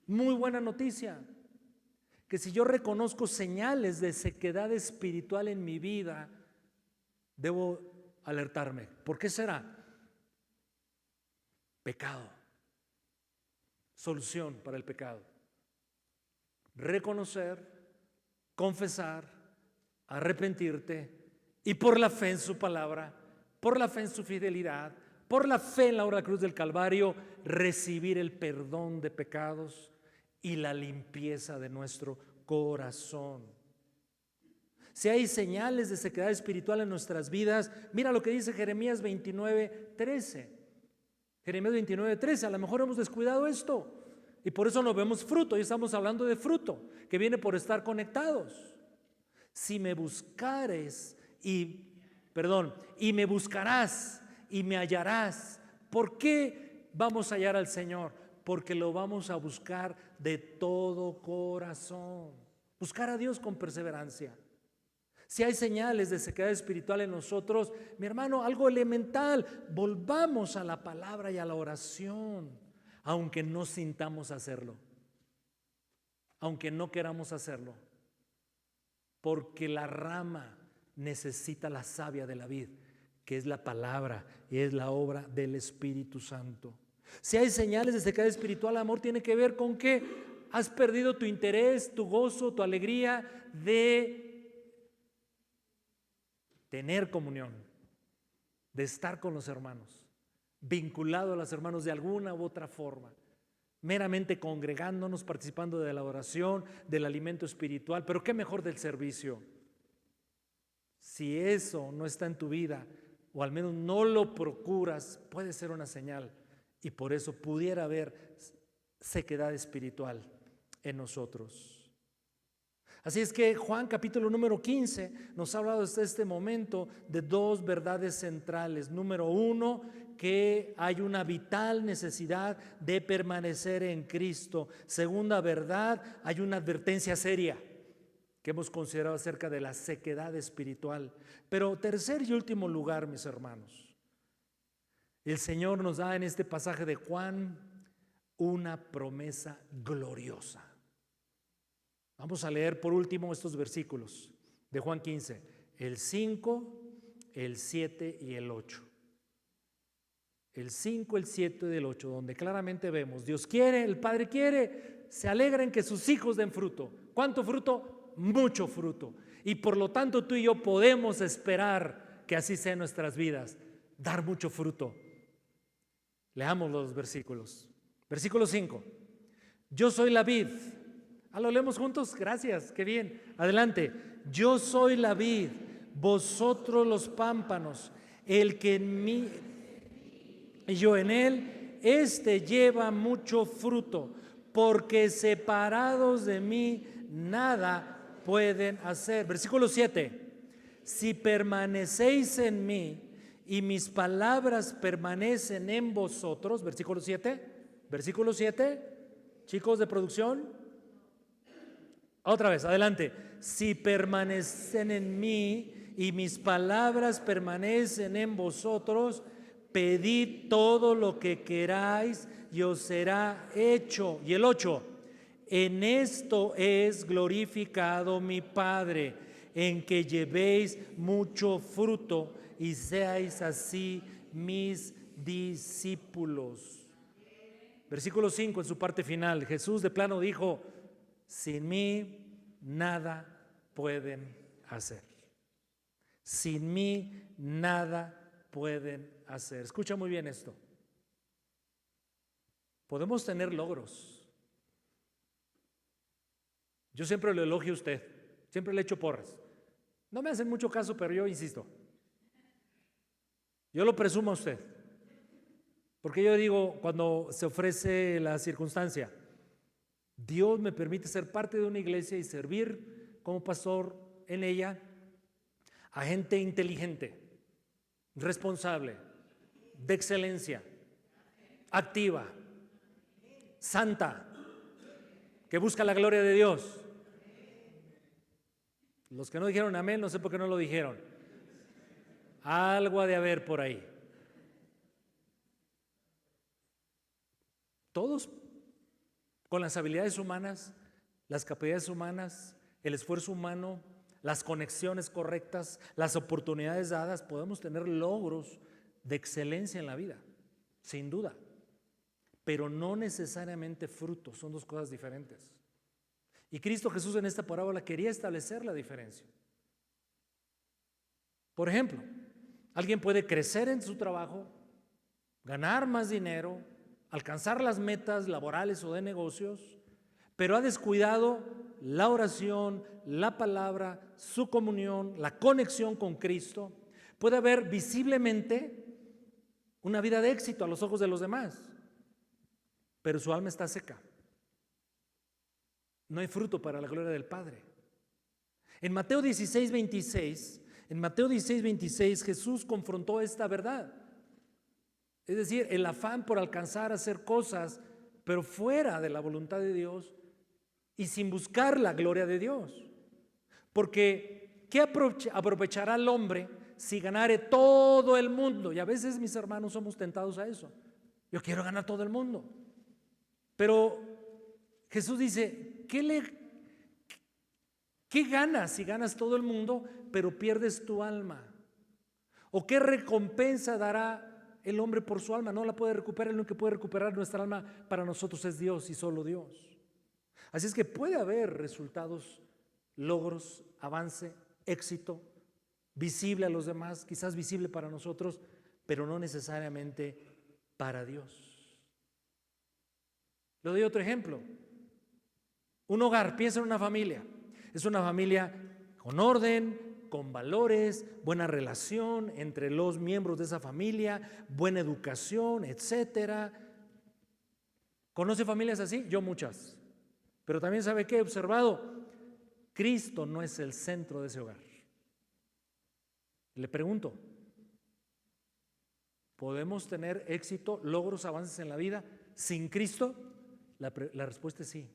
muy buena noticia. Que si yo reconozco señales de sequedad espiritual en mi vida, debo alertarme. ¿Por qué será? Pecado. Solución para el pecado. Reconocer, confesar, arrepentirte y por la fe en su palabra, por la fe en su fidelidad, por la fe en la obra de la cruz del Calvario, recibir el perdón de pecados y la limpieza de nuestro corazón. Si hay señales de sequedad espiritual en nuestras vidas, mira lo que dice Jeremías 29:13. Jeremías 29:13, a lo mejor hemos descuidado esto y por eso no vemos fruto. Hoy estamos hablando de fruto que viene por estar conectados. Si me buscares y me buscarás y me hallarás. ¿Por qué vamos a hallar al Señor? Porque lo vamos a buscar de todo corazón. Buscar a Dios con perseverancia. Si hay señales de sequedad espiritual en nosotros, mi hermano, algo elemental, volvamos a la palabra y a la oración, aunque no sintamos hacerlo, aunque no queramos hacerlo, porque la rama necesita la savia de la vid, que es la palabra y es la obra del Espíritu Santo. Si hay señales de sequedad espiritual, amor, tiene que ver con que has perdido tu interés, tu gozo, tu alegría de tener comunión, de estar con los hermanos, vinculado a los hermanos de alguna u otra forma, meramente congregándonos, participando de la oración, del alimento espiritual, pero qué mejor del servicio. Si eso no está en tu vida, o al menos no lo procuras, puede ser una señal. Y por eso pudiera haber sequedad espiritual en nosotros. Así es que Juan capítulo número 15 nos ha hablado hasta este momento de dos verdades centrales. Número uno, que hay una vital necesidad de permanecer en Cristo. Segunda verdad, hay una advertencia seria que hemos considerado acerca de la sequedad espiritual. Pero tercer y último lugar, mis hermanos, el Señor nos da en este pasaje de Juan una promesa gloriosa. Vamos a leer por último estos versículos de Juan 15, el 5, el 7 y el 8. El 5, el 7 y el 8, donde claramente vemos, Dios quiere, el Padre quiere, se alegra en que sus hijos den fruto. ¿Cuánto fruto? Mucho fruto. Y por lo tanto tú y yo podemos esperar que así sea en nuestras vidas, dar mucho fruto. Leamos los versículos. Versículo 5. Yo soy la vid. ¿Lo leemos juntos? Gracias, qué bien. Adelante. Yo soy la vid, vosotros los pámpanos. El que en mí y yo en él, este lleva mucho fruto, porque separados de mí nada pueden hacer. Versículo 7. Si permanecéis en mí y mis palabras permanecen en vosotros, versículo 7, versículo 7, chicos de producción, otra vez, adelante. Si permanecen en mí y mis palabras permanecen en vosotros, pedid todo lo que queráis y os será hecho. Y el 8, en esto es glorificado mi Padre, en que llevéis mucho fruto y seáis así mis discípulos. Versículo 5 en su parte final, Jesús de plano dijo: sin mí nada pueden hacer. Sin mí nada pueden hacer. Escucha muy bien esto. Podemos tener logros. Yo siempre lo elogio a usted, siempre le echo porras. No me hacen mucho caso, pero yo insisto. Yo lo presumo a usted. Porque yo digo, cuando se ofrece la circunstancia, Dios me permite ser parte de una iglesia y servir como pastor en ella a gente inteligente, responsable, de excelencia, activa, santa, que busca la gloria de Dios. Los que no dijeron amén, no sé por qué no lo dijeron. Algo ha de haber por ahí. Todos con las habilidades humanas, las capacidades humanas, el esfuerzo humano, las conexiones correctas, las oportunidades dadas, podemos tener logros de excelencia en la vida, sin duda, pero no necesariamente frutos, son dos cosas diferentes. Y Cristo Jesús en esta parábola quería establecer la diferencia. Por ejemplo, alguien puede crecer en su trabajo, ganar más dinero, alcanzar las metas laborales o de negocios, pero ha descuidado la oración, la palabra, su comunión, la conexión con Cristo. Puede haber visiblemente una vida de éxito a los ojos de los demás, pero su alma está seca. No hay fruto para la gloria del Padre. En Mateo 16:26, Jesús confrontó esta verdad. Es decir, el afán por alcanzar a hacer cosas, pero fuera de la voluntad de Dios y sin buscar la gloria de Dios. Porque, ¿qué aprovechará el hombre si ganare todo el mundo? Y a veces, mis hermanos, somos tentados a eso. Yo quiero ganar todo el mundo. Pero Jesús dice, ¿qué ganas si ganas todo el mundo, pero pierdes tu alma? ¿O qué recompensa dará el hombre por su alma? No la puede recuperar. El único que puede recuperar nuestra alma para nosotros es Dios y solo Dios. Así es que puede haber resultados, logros, avance, éxito, visible a los demás, quizás visible para nosotros, pero no necesariamente para Dios. Le doy otro ejemplo. Un hogar, piensa en una familia. Es una familia con orden, con valores, buena relación entre los miembros de esa familia, buena educación, etcétera. ¿Conoce familias así? Yo muchas. Pero también sabe que he observado, Cristo no es el centro de ese hogar. Le pregunto, ¿podemos tener éxito, logros, avances en la vida sin Cristo? La respuesta es sí.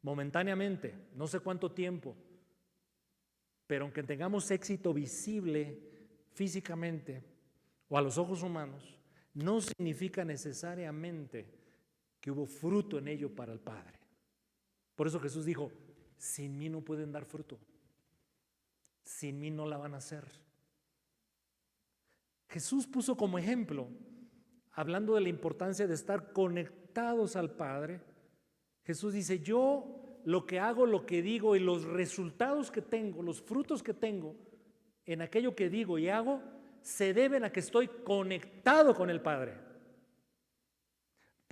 Momentáneamente, no sé cuánto tiempo, pero aunque tengamos éxito visible físicamente o a los ojos humanos, no significa necesariamente que hubo fruto en ello para el Padre. Por eso Jesús dijo, sin mí no pueden dar fruto, sin mí no la van a hacer. Jesús puso como ejemplo, hablando de la importancia de estar conectados al Padre, Jesús dice, yo lo que hago, lo que digo y los resultados que tengo, los frutos que tengo en aquello que digo y hago, se deben a que estoy conectado con el Padre.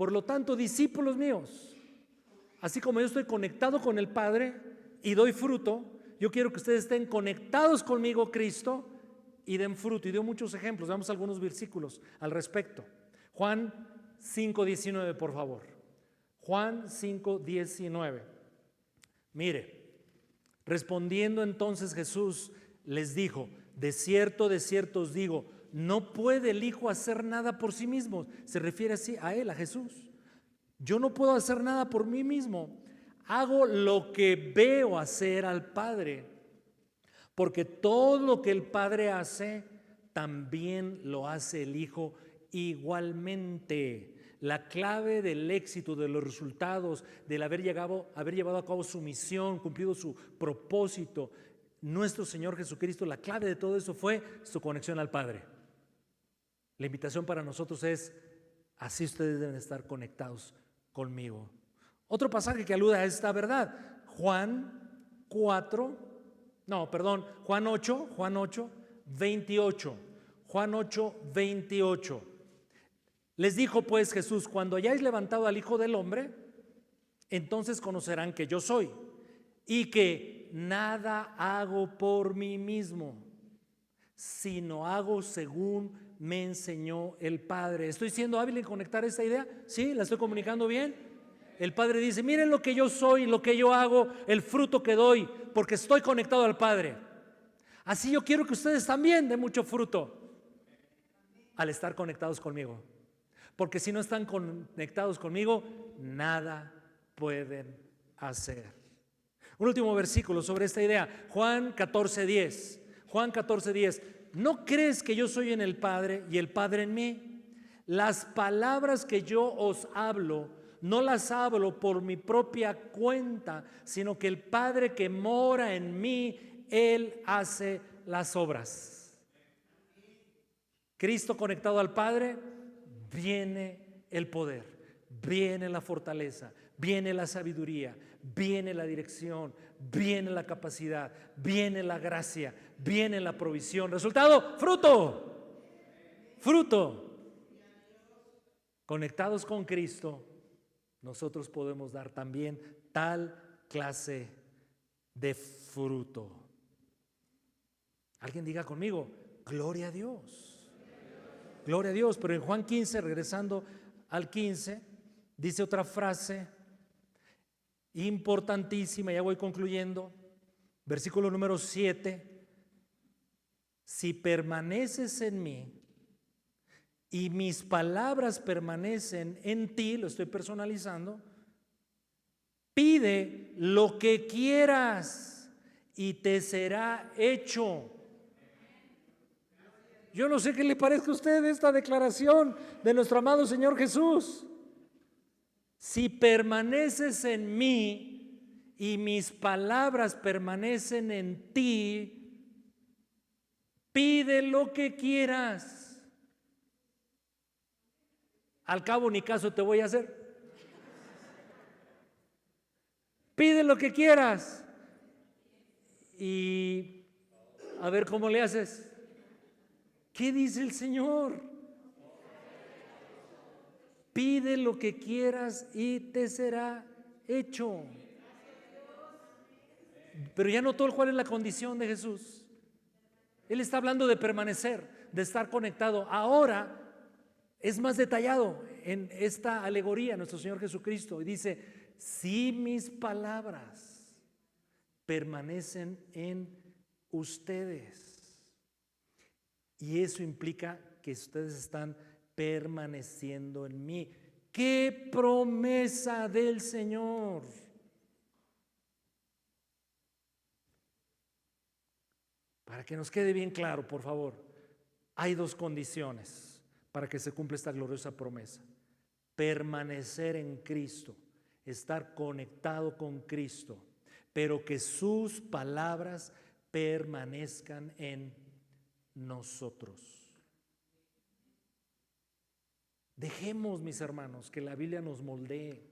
Por lo tanto, discípulos míos, así como yo estoy conectado con el Padre y doy fruto, yo quiero que ustedes estén conectados conmigo, Cristo, y den fruto. Y dio muchos ejemplos, damos algunos versículos al respecto. Juan 5:19, por favor. Juan 5:19. Mire, respondiendo entonces Jesús les dijo: de cierto os digo, no puede el Hijo hacer nada por sí mismo. Se refiere así a él, a Jesús. Yo no puedo hacer nada por mí mismo. Hago lo que veo hacer al Padre, porque todo lo que el Padre hace, también lo hace el Hijo igualmente. La clave del éxito, de los resultados, del haber llevado a cabo su misión, cumplido su propósito, nuestro Señor Jesucristo, la clave de todo eso fue su conexión al Padre. La invitación para nosotros es: así ustedes deben estar conectados conmigo. Otro pasaje que alude a esta verdad, Juan 8, 28. Juan 8, 28. Les dijo pues Jesús: cuando hayáis levantado al Hijo del Hombre, entonces conocerán que yo soy, y que nada hago por mí mismo, sino hago según me enseñó el Padre. ¿Estoy siendo hábil en conectar esta idea? ¿Sí? ¿La estoy comunicando bien? El Padre dice: miren lo que yo soy, lo que yo hago, el fruto que doy, porque estoy conectado al Padre. Así yo quiero que ustedes también den mucho fruto al estar conectados conmigo. Porque si no están conectados conmigo, nada pueden hacer. Un último versículo sobre esta idea, Juan 14:10. Juan 14:10. ¿No crees que yo soy en el Padre y el Padre en mí? Las palabras que yo os hablo, no las hablo por mi propia cuenta, sino que el Padre que mora en mí, Él hace las obras. Cristo conectado al Padre, viene el poder, viene la fortaleza, viene la sabiduría, viene la dirección, viene la capacidad, viene la gracia, viene la provisión. Resultado: fruto. Fruto. Conectados con Cristo, nosotros podemos dar también tal clase de fruto. Alguien diga conmigo: gloria a Dios. Gloria a Dios. Pero en Juan 15, regresando al 15, dice otra frase importantísima, ya voy concluyendo. Versículo número 7. Si permaneces en mí y mis palabras permanecen en ti, lo estoy personalizando, pide lo que quieras y te será hecho. Yo no sé qué le parezca a usted esta declaración de nuestro amado Señor Jesús. Si permaneces en mí y mis palabras permanecen en ti, pide lo que quieras. Al cabo ni caso te voy a hacer. Pide lo que quieras y a ver cómo le haces. ¿Qué dice el Señor? Pide lo que quieras y te será hecho. Pero ya notó cuál es la condición de Jesús. Él está hablando de permanecer, de estar conectado. Ahora es más detallado en esta alegoría nuestro Señor Jesucristo y dice: si mis palabras permanecen en ustedes. Y eso implica que ustedes están permaneciendo en mí. ¡Qué promesa del Señor! Para que nos quede bien claro, por favor, hay dos condiciones para que se cumpla esta gloriosa promesa: permanecer en Cristo, estar conectado con Cristo, pero que sus palabras permanezcan en nosotros. Dejemos, mis hermanos, que la Biblia nos moldee,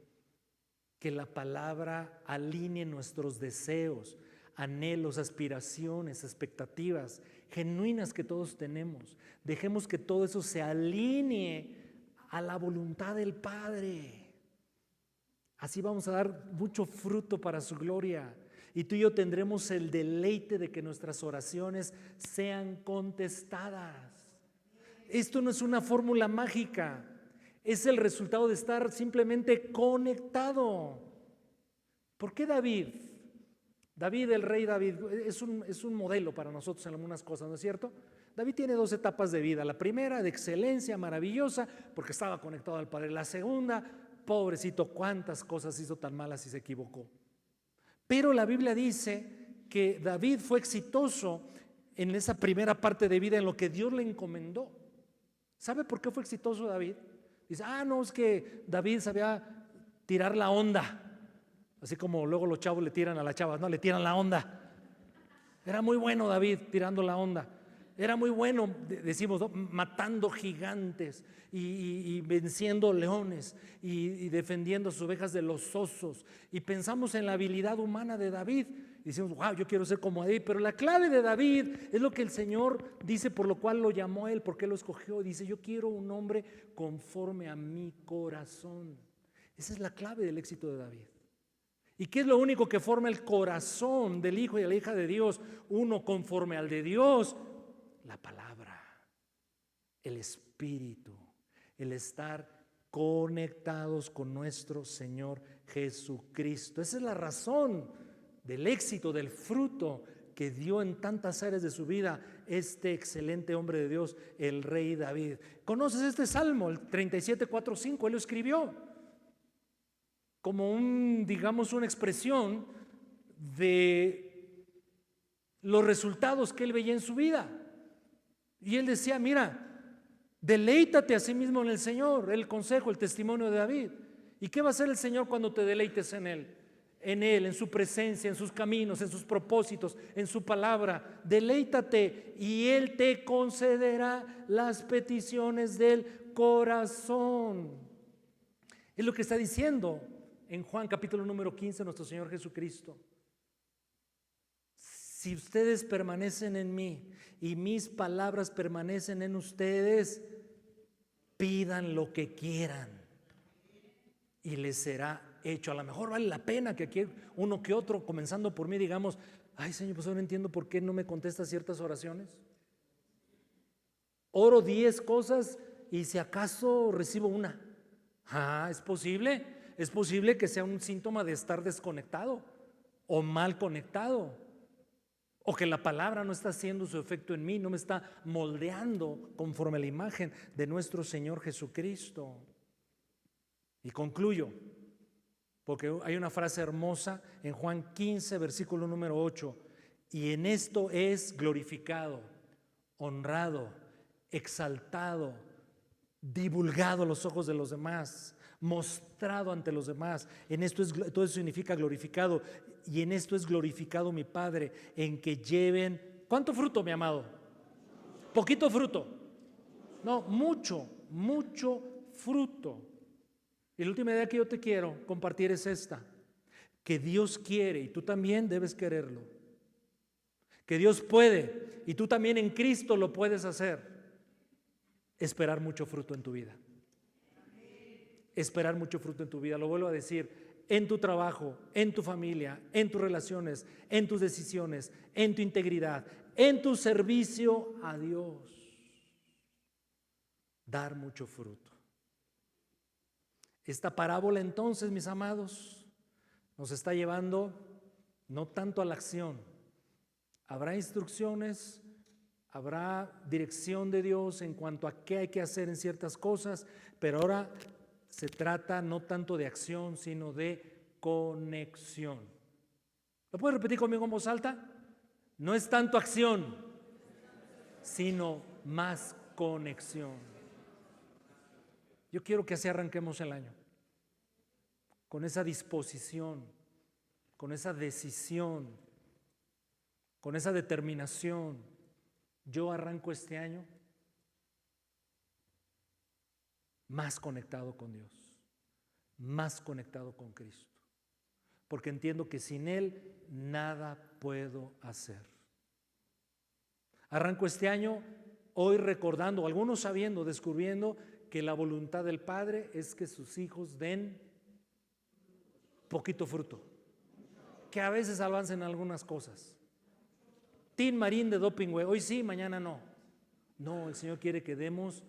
que la palabra alinee nuestros deseos, anhelos, aspiraciones, expectativas genuinas que todos tenemos. Dejemos que todo eso se alinee a la voluntad del Padre. Así vamos a dar mucho fruto para su gloria. Y tú y yo tendremos el deleite de que nuestras oraciones sean contestadas. Esto no es una fórmula mágica, es el resultado de estar simplemente conectado. ¿Por qué David? David, el rey David, es un modelo para nosotros en algunas cosas, ¿no es cierto? David tiene 2 etapas de vida. La primera, de excelencia, maravillosa, porque estaba conectado al Padre. La segunda, pobrecito, cuántas cosas hizo tan malas y se equivocó. Pero la Biblia dice que David fue exitoso en esa primera parte de vida, en lo que Dios le encomendó. ¿Sabe por qué fue exitoso David? Dice, no, es que David sabía tirar la onda. Así como luego los chavos le tiran a las chavas, no, le tiran la onda. Era muy bueno David tirando la onda. Era muy bueno, decimos, ¿no?, matando gigantes y venciendo leones y defendiendo a sus ovejas de los osos. Y pensamos en la habilidad humana de David. Y decimos, wow, yo quiero ser como David. Pero la clave de David es lo que el Señor dice, por lo cual lo llamó a él, porque lo escogió. Dice, yo quiero un hombre conforme a mi corazón. Esa es la clave del éxito de David. ¿Y qué es lo único que forma el corazón del hijo y de la hija de Dios? Uno conforme al de Dios. La palabra, el Espíritu, el estar conectados con nuestro Señor Jesucristo. Esa es la razón del éxito, del fruto que dio en tantas áreas de su vida este excelente hombre de Dios, el rey David. ¿Conoces este salmo, el 37:4-5? Él lo escribió como una expresión de los resultados que él veía en su vida. Y él decía, mira, deleítate a sí mismo en el Señor, el consejo, el testimonio de David. ¿Y qué va a hacer el Señor cuando te deleites en Él? En su presencia, en sus caminos, en sus propósitos, en su palabra. Deleítate y Él te concederá las peticiones del corazón. Es lo que está diciendo en Juan capítulo número 15 nuestro Señor Jesucristo. Si ustedes permanecen en mí y mis palabras permanecen en ustedes, pidan lo que quieran y les será hecho. A lo mejor vale la pena que aquí uno que otro, comenzando por mí, digamos, ay Señor, pues ahora entiendo por qué no me contesta ciertas oraciones. Oro 10 cosas y si acaso recibo una. ¿Es posible? Es posible que sea un síntoma de estar desconectado o mal conectado. O que la palabra no está haciendo su efecto en mí, no me está moldeando conforme a la imagen de nuestro Señor Jesucristo. Y concluyo, porque hay una frase hermosa en Juan 15, versículo número 8. Y en esto es glorificado, honrado, exaltado, divulgado a los ojos de los demás, mostrado ante los demás. En esto todo eso significa glorificado. Y en esto es glorificado mi Padre, en que lleven, ¿cuánto fruto, mi amado? ¿Poquito fruto? No, mucho fruto. Y la última idea que yo te quiero compartir es esta: que Dios quiere y tú también debes quererlo. Que Dios puede y tú también en Cristo lo puedes hacer. Esperar mucho fruto en tu vida. Esperar mucho fruto en tu vida. Lo vuelvo a decir. En tu trabajo, en tu familia, en tus relaciones, en tus decisiones, en tu integridad, en tu servicio a Dios. Dar mucho fruto. Esta parábola entonces, mis amados, nos está llevando no tanto a la acción. Habrá instrucciones, habrá dirección de Dios en cuanto a qué hay que hacer en ciertas cosas, pero ahora se trata no tanto de acción, sino de conexión. ¿Lo puedes repetir conmigo en voz alta? No es tanto acción, sino más conexión. Yo quiero que así arranquemos el año, con esa disposición, con esa decisión, con esa determinación. Yo arranco este año más conectado con Dios, más conectado con Cristo, porque entiendo que sin Él nada puedo hacer. Arranco este año hoy recordando, algunos sabiendo, descubriendo que la voluntad del Padre es que sus hijos den poquito fruto, que a veces avancen algunas cosas. Tin Marín de doping, güey, hoy sí, mañana no. No, el Señor quiere que demos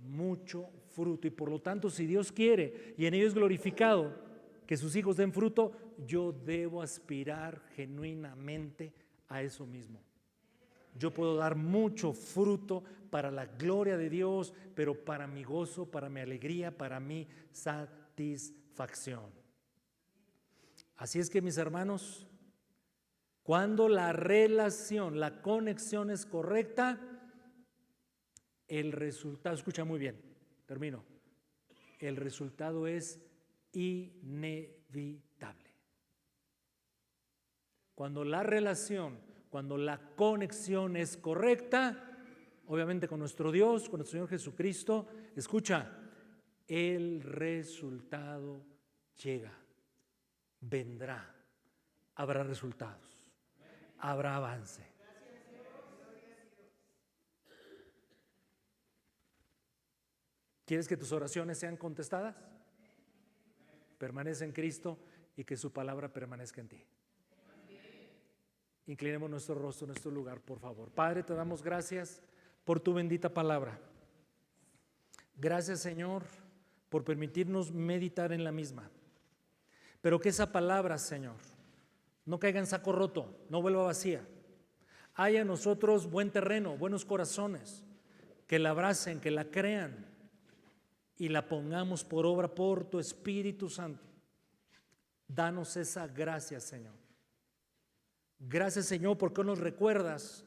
mucho fruto, y por lo tanto, si Dios quiere y en ello es glorificado que sus hijos den fruto, yo debo aspirar genuinamente a eso mismo. Yo puedo dar mucho fruto para la gloria de Dios, pero para mi gozo, para mi alegría, para mi satisfacción. Así es que, mis hermanos, cuando la relación, la conexión es correcta, el resultado, escucha muy bien, termino, el resultado es inevitable. Cuando la relación, cuando la conexión es correcta, obviamente con nuestro Dios, con nuestro Señor Jesucristo, escucha, el resultado llega, vendrá, habrá resultados, habrá avance. ¿Quieres que tus oraciones sean contestadas? Permanece en Cristo y que su palabra permanezca en ti. Inclinemos nuestro rostro en este lugar, por favor. Padre, te damos gracias por tu bendita palabra. Gracias, Señor, por permitirnos meditar en la misma. Pero que esa palabra, Señor, no caiga en saco roto, no vuelva vacía. Haya en nosotros buen terreno, buenos corazones, que la abracen, que la crean y la pongamos por obra por tu Espíritu Santo. Danos esa gracia, Señor. Gracias, Señor, porque nos recuerdas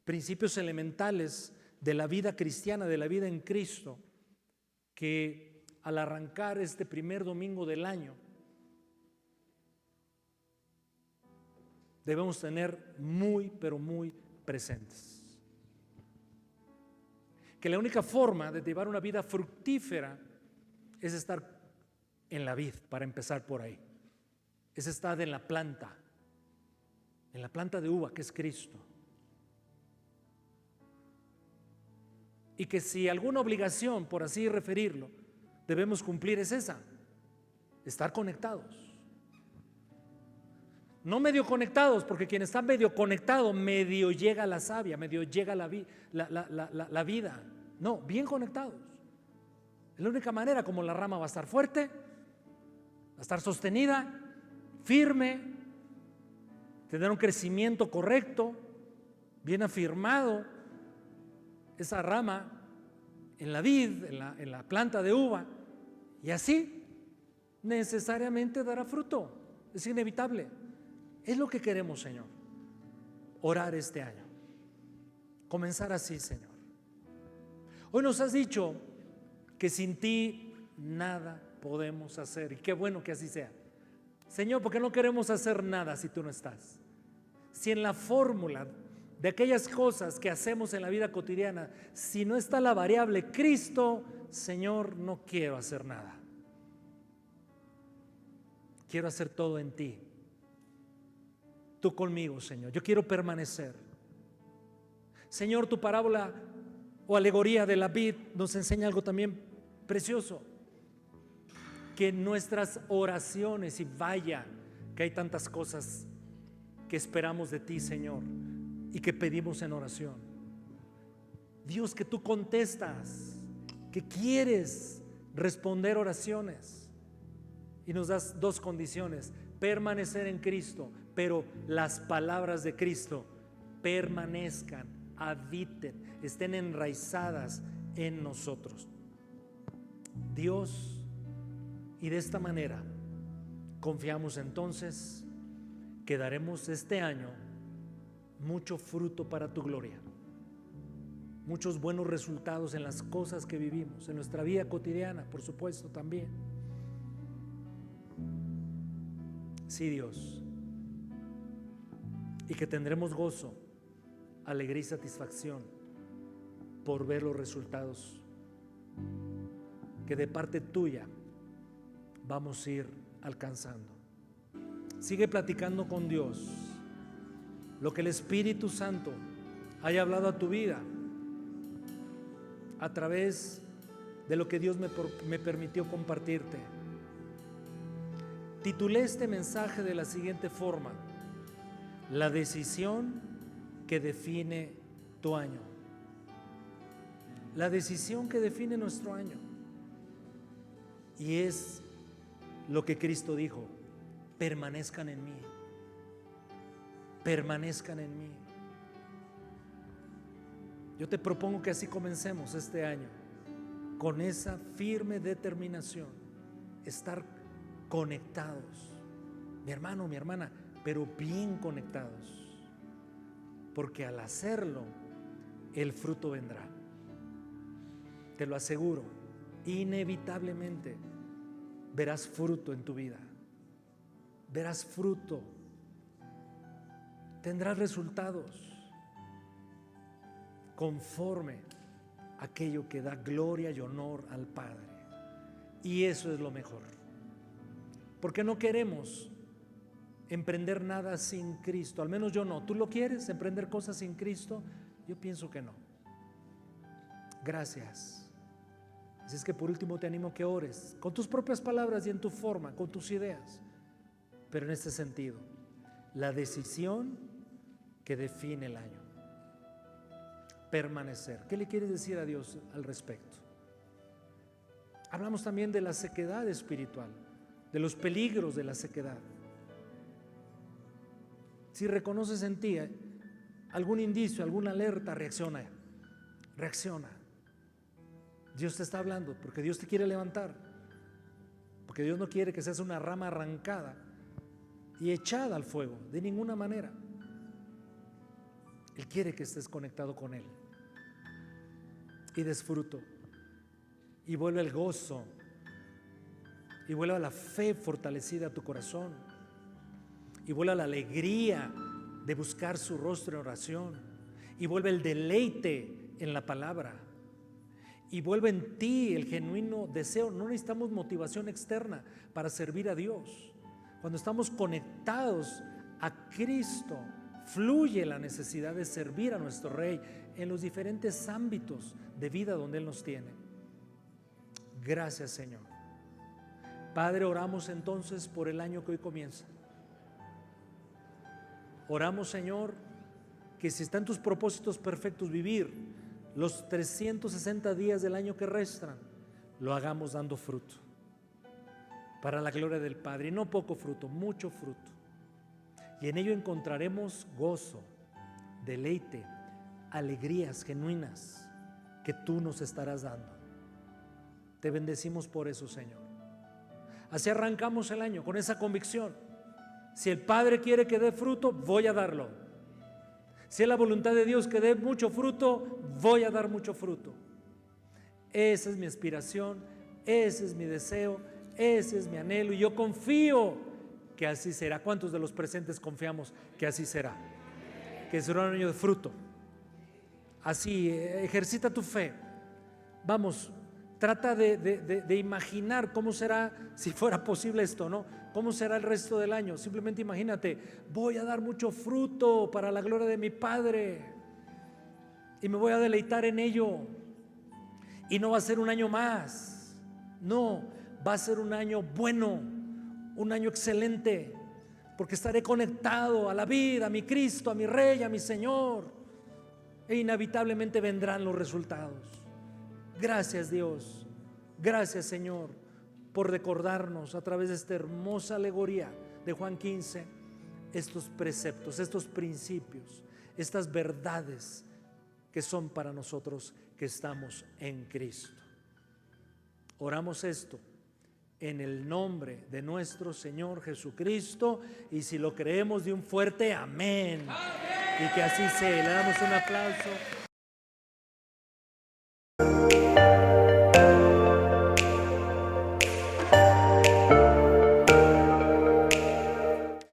principios elementales de la vida cristiana, de la vida en Cristo, que al arrancar este primer domingo del año debemos tener muy, pero muy presentes. Que la única forma de llevar una vida fructífera es estar en la vid, para empezar por ahí. Es estar en la planta de uva que es Cristo. Y que si alguna obligación, por así referirlo, debemos cumplir es esa, estar conectados. No medio conectados, porque quien está medio conectado, medio llega a la savia, medio llega la vida. No, bien conectados. Es la única manera como la rama va a estar fuerte, va a estar sostenida, firme, tener un crecimiento correcto, bien afirmado, esa rama en la vid, en la planta de uva, y así necesariamente dará fruto. Es inevitable. Es lo que queremos, Señor, orar este año, comenzar así, Señor. Hoy nos has dicho que sin ti nada podemos hacer, y qué bueno que así sea, Señor, porque no queremos hacer nada si tú no estás. Si en la fórmula de aquellas cosas que hacemos en la vida cotidiana, si no está la variable Cristo, Señor, no quiero hacer nada. Quiero hacer todo en ti. Tú conmigo, Señor. Yo quiero permanecer. Señor, tu parábola o alegoría de la vid nos enseña algo también precioso. Que nuestras oraciones, y vaya que hay tantas cosas que esperamos de ti, Señor, y que pedimos en oración. Dios, que tú contestas, que quieres responder oraciones, y nos das dos condiciones: permanecer en Cristo, pero las palabras de Cristo permanezcan, habiten, estén enraizadas en nosotros. Dios, y de esta manera confiamos entonces que daremos este año mucho fruto para tu gloria, muchos buenos resultados en las cosas que vivimos, en nuestra vida cotidiana, por supuesto, también. Sí, Dios, y que tendremos gozo, alegría y satisfacción por ver los resultados que de parte tuya vamos a ir alcanzando. Sigue platicando con Dios lo que el Espíritu Santo haya hablado a tu vida a través de lo que Dios me permitió compartirte. Titulé este mensaje de la siguiente forma: la decisión que define tu año. La decisión que define nuestro año. Y es lo que Cristo dijo: permanezcan en mí. Permanezcan en mí. Yo te propongo que así comencemos este año, con esa firme determinación, estar conectados, mi hermano, mi hermana, pero bien conectados, porque al hacerlo, el fruto vendrá. Te lo aseguro, inevitablemente verás fruto en tu vida, verás fruto, tendrás resultados conforme a aquello que da gloria y honor al Padre. Y eso es lo mejor, porque no queremos emprender nada sin Cristo. Al menos yo no. ¿Tú lo quieres, emprender cosas sin Cristo? Yo pienso que no. Gracias. Así es que por último te animo que ores con tus propias palabras y en tu forma, con tus ideas, pero en este sentido, la decisión que define el año: permanecer. ¿Qué le quieres decir a Dios al respecto? Hablamos también de la sequedad espiritual, de los peligros de la sequedad. Si reconoces en ti algún indicio, alguna alerta, reacciona. Dios te está hablando, porque Dios te quiere levantar, porque Dios no quiere que seas una rama arrancada y echada al fuego, de ninguna manera. Él quiere que estés conectado con Él y des fruto, y vuelve el gozo, y vuelve la fe fortalecida a tu corazón, y vuelve la alegría de buscar su rostro en oración, y vuelve el deleite en la palabra, y vuelve en ti el genuino deseo. No necesitamos motivación externa para servir a Dios. Cuando estamos conectados a Cristo, fluye la necesidad de servir a nuestro Rey en los diferentes ámbitos de vida donde Él nos tiene. Gracias, Señor. Padre, oramos entonces por el año que hoy comienza. Oramos, Señor, que si están tus propósitos perfectos vivir los 360 días del año que restan, lo hagamos dando fruto para la gloria del Padre, y no poco fruto, mucho fruto, y en ello encontraremos gozo, deleite, alegrías genuinas que tú nos estarás dando. Te bendecimos por eso, Señor. Así arrancamos el año, con esa convicción: si el Padre quiere que dé fruto, voy a darlo. Si es la voluntad de Dios que dé mucho fruto, voy a dar mucho fruto. Esa es mi aspiración, ese es mi deseo, ese es mi anhelo, y yo confío que así será. ¿Cuántos de los presentes confiamos que así será? Que será un año de fruto. Así, ejercita tu fe. Vamos, trata de imaginar cómo será, si fuera posible esto, ¿no? ¿Cómo será el resto del año? Simplemente imagínate: voy a dar mucho fruto para la gloria de mi Padre, y me voy a deleitar en ello. Y no va a ser un año más, no, va a ser un año bueno, un año excelente, porque estaré conectado a la vida, a mi Cristo, a mi Rey, a mi Señor, e inevitablemente vendrán los resultados. Gracias, Dios. Gracias, Señor, por recordarnos a través de esta hermosa alegoría de Juan 15 estos preceptos, estos principios, estas verdades que son para nosotros que estamos en Cristo. Oramos esto en el nombre de nuestro Señor Jesucristo, y si lo creemos, de un fuerte amén. Y que así sea. Le damos un aplauso.